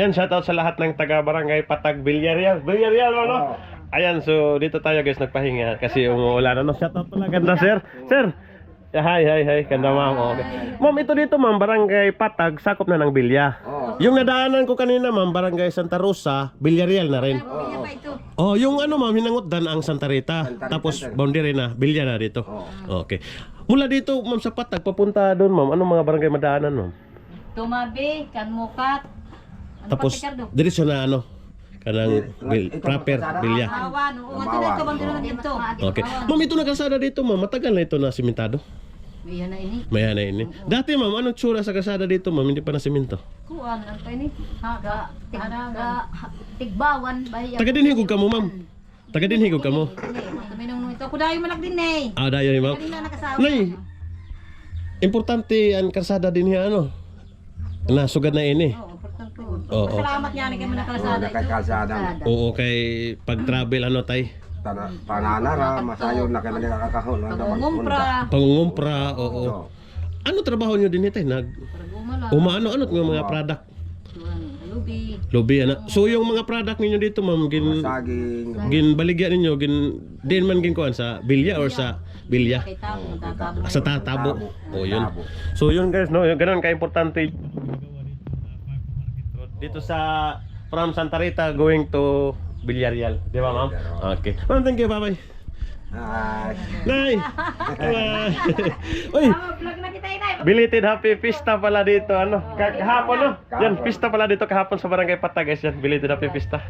Yan, shoutout sa lahat ng taga Barangay Patag, Villarreal. Villarreal, ano? Ayan, so dito tayo guys nagpahinga kasi umuulan. Ano? Shoutout pala, ganda sir. Sir! Hi, ganda ma'am. Okay. Ma'am, ito dito ma'am, Barangay Patag, sakop na ng Bilya. Yung nadaanan ko kanina ma'am, Barangay Santa Rosa, Villarreal na rin. Oh, yung ano ma'am, hinangutdan ang Santa Rita. Tapos boundary na, Bilya na dito. Okay. Mula dito ma'am sa Patag, papunta doon ma'am, anong mga barangay madaanan ma'am? Tumabi, Kanmukat. Tapos diretso na ano kanang proper Bilya. Awan, oo, ito bang dito dito. Okay. Ma'am, ito na kalsada dito ma'am, matagal na ito na simentado. Iyan na ini. Maya na ini. Dati ma'am, anong tsura sa kalsada dito ma'am, hindi pa na simento? Kuan ang pa ini. Ha, tigbawan bahay. Taga din higog ka mo ma'am. Taga din higog ka mo. Tuminong ito. Kudayo malak din eh. Ah, dayo ni ma'am. Kanina nakasawa. Nay. Importante ang kalsada din niya ano. Nasugad na ini. Oo. Salamat yan kay mga kalsada ito. Kalsada. Oo, kay pag-travel ano tay. Pananara, masayon na kayo nakakahon. Pangungumpra, oo. Ano trabaho niyo din tay? Umaano ano ng mga product? Lubi ana. So yung mga product ninyo dito ma'am, ginbaligyan ninyo, din man ginkuan sa Bilya or sa Bilya? Sa Tatabo. Oh, yun. So yun guys, no, yung ganun ka-importante dito sa from Santa Rita going to Villarreal, di ba ma'am? Okay. Ma'am, thank you, bye-bye. Nay! Bye-bye! Uy! Belated happy pista pala dito, ano? Kahapon, no? Yan, pista pala dito kahapon sa Barangay Patag, guys. Yan, belated happy pista.